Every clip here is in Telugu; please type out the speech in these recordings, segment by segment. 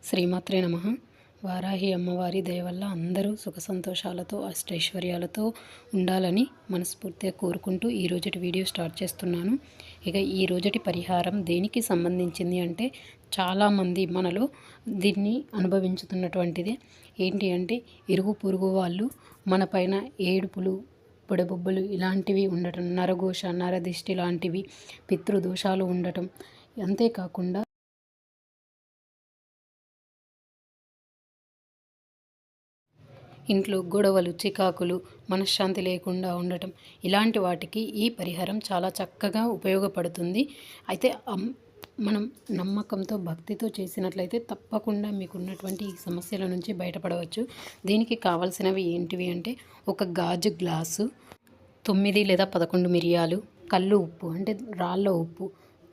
శ్రీమాత్రే నమః. వారాహి అమ్మవారి దయ వల్ల అందరూ సుఖ సంతోషాలతో అష్టైశ్వర్యాలతో ఉండాలని మనస్ఫూర్తిగా కోరుకుంటూ ఈ రోజుటి వీడియో స్టార్ట్ చేస్తున్నాను. ఇక ఈ రోజుటి పరిహారం దేనికి సంబంధించింది అంటే చాలామంది మనలో దీన్ని అనుభవించుతున్నటువంటిదే. ఏంటి అంటే ఇరుగు పొరుగు వాళ్ళు మన పైన ఏడుపులు, పొడబొబ్బలు ఇలాంటివి ఉండటం, నరఘోష, నరదిష్టి లాంటివి, పితృదోషాలు ఉండటం, అంతేకాకుండా ఇంట్లో గొడవలు, చికాకులు, మనశ్శాంతి లేకుండా ఉండటం, ఇలాంటి వాటికి ఈ పరిహారం చాలా చక్కగా ఉపయోగపడుతుంది. అయితే మనం నమ్మకంతో, భక్తితో చేసినట్లయితే తప్పకుండా మీకున్నటువంటి ఈ సమస్యల నుంచి బయటపడవచ్చు. దీనికి కావాల్సినవి ఏంటివి అంటే ఒక గాజు గ్లాసు, 9 లేదా 11 మిరియాలు, కల్లు ఉప్పు అంటే రాళ్ళ ఉప్పు,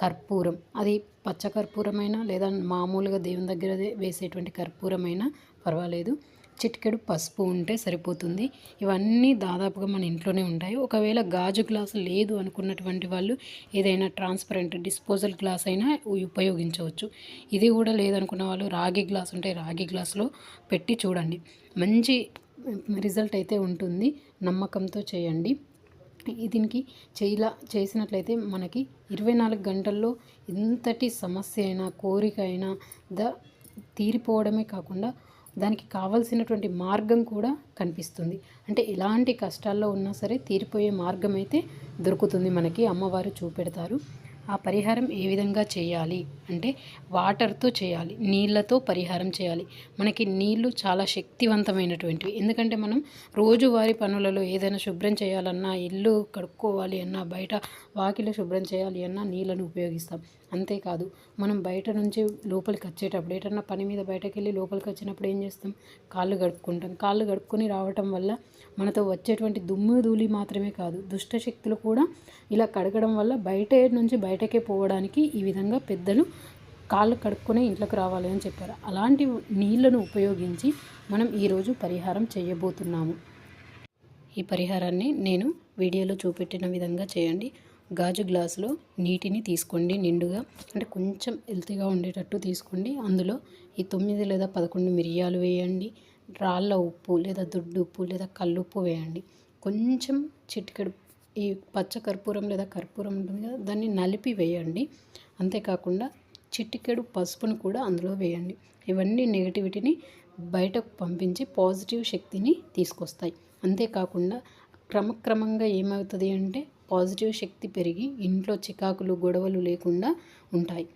కర్పూరం, అది పచ్చ కర్పూరమైనా లేదా మామూలుగా దేవుని దగ్గర వేసేటువంటి కర్పూరమైనా పర్వాలేదు, చిటికెడు పసుపు ఉంటే సరిపోతుంది. ఇవన్నీ దాదాపుగా మన ఇంట్లోనే ఉంటాయి. ఒకవేళ గాజు గ్లాసు లేదు అనుకున్నటువంటి వాళ్ళు ఏదైనా ట్రాన్స్పరెంట్ డిస్పోజల్ గ్లాస్ అయినా ఉపయోగించవచ్చు. ఇది కూడా లేదనుకున్న వాళ్ళు రాగి గ్లాస్ ఉంటే రాగి గ్లాసులో పెట్టి చూడండి, మంచి రిజల్ట్ అయితే ఉంటుంది. నమ్మకంతో చేయండి. దీనికి చేసినట్లయితే మనకి 24 గంటల్లో ఎంతటి సమస్య అయినా, కోరిక అయినా తీరిపోవడమే కాకుండా దానికి కావలసినటువంటి మార్గం కూడా కనిపిస్తుంది. అంటే ఎలాంటి కష్టాల్లో ఉన్నా సరే తీరిపోయే మార్గం అయితే దొరుకుతుంది మనకి, అమ్మవారు చూపెడతారు. ఆ పరిహారం ఏ విధంగా చేయాలి అంటే వాటర్తో చేయాలి, నీళ్ళతో పరిహారం చేయాలి. మనకి నీళ్ళు చాలా శక్తివంతమైనటువంటివి. ఎందుకంటే మనం రోజువారీ పనులలో ఏదైనా శుభ్రం చేయాలన్నా, ఇల్లు కడుక్కోవాలి అన్నా, బయట వాకిలు శుభ్రం చేయాలి అన్నా నీళ్ళను ఉపయోగిస్తాం. అంతేకాదు మనం బయట నుంచి లోపలికి వచ్చేటప్పుడు ఏదన్నా పని మీద బయటకు వెళ్ళి లోపలికి వచ్చినప్పుడు ఏం చేస్తాం, కాళ్ళు కడుక్కుంటాం. కాళ్ళు కడుక్కొని రావటం వల్ల మనతో వచ్చేటువంటి దుమ్ము ధూళి మాత్రమే కాదు, దుష్టశక్తులు కూడా ఇలా కడగడం వల్ల బయటకే పోవడానికి ఈ విధంగా పెద్దలు కాళ్ళు కడుక్కొని ఇంట్లోకి రావాలి అని చెప్పారు. అలాంటి నీళ్లను ఉపయోగించి మనం ఈరోజు పరిహారం చేయబోతున్నాము. ఈ పరిహారాన్ని నేను వీడియోలో చూపెట్టిన విధంగా చేయండి. గాజు గ్లాసులో నీటిని తీసుకోండి, నిండుగా అంటే కొంచెం హెల్తీగా ఉండేటట్టు తీసుకోండి. అందులో ఈ 9 లేదా 11 మిరియాలు వేయండి, రాళ్ళ ఉప్పు లేదా దొడ్డు ఉప్పు లేదా కల్లుప్పు వేయండి, కొంచెం చిటికెడు ఈ పచ్చ కర్పూరం లేదా కర్పూరం ఉంటుంది కదా, దాన్ని నలిపి వేయండి. అంతేకాకుండా చిటికెడు పసుపును కూడా అందులో వేయండి. ఇవన్నీ నెగటివిటీని బయటకు పంపించి పాజిటివ్ శక్తిని తీసుకొస్తాయి. అంతేకాకుండా క్రమక్రమంగా ఏమవుతుంది అంటే పాజిటివ్ శక్తి పెరిగి ఇంట్లో చికాకులు, గొడవలు లేకుండా ఉంటాయి.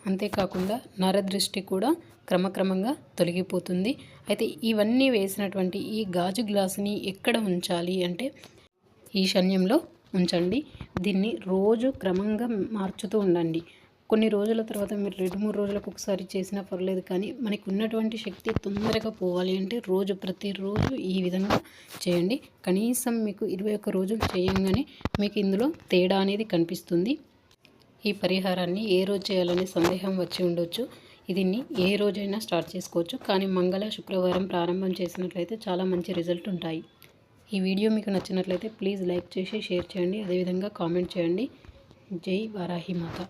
అంతేకాకుండా నరదృష్టి కూడా క్రమక్రమంగా తొలగిపోతుంది. అయితే ఇవన్నీ వేసినటువంటి ఈ గాజు గ్లాసుని ఎక్కడ ఉంచాలి అంటే ఈశాన్యంలో ఉంచండి. దీన్ని రోజు క్రమంగా మార్చుతూ ఉండండి. కొన్ని రోజుల తర్వాత మీరు 2-3 రోజులకు ఒకసారి చేసినా పర్లేదు, కానీ మనకు ఉన్నటువంటి శక్తి తొందరగా పోవాలి అంటే ప్రతిరోజు ఈ విధంగా చేయండి. కనీసం మీకు 21 రోజులు చేయంగానే మీకు ఇందులో తేడా అనేది కనిపిస్తుంది. ఈ పరిహారాన్ని ఏ రోజు చేయాలనే సందేహం వచ్చి ఉండొచ్చు. దీన్ని ఏ రోజైనా స్టార్ట్ చేసుకోవచ్చు, కానీ మంగళ, శుక్రవారం ప్రారంభం చేసినట్లయితే చాలా మంచి రిజల్ట్ ఉంటాయి. ఈ వీడియో మీకు నచ్చినట్లయితే ప్లీజ్ లైక్ చేసి షేర్ చేయండి. అదేవిధంగా కామెంట్ చేయండి. జై వారాహి మాత.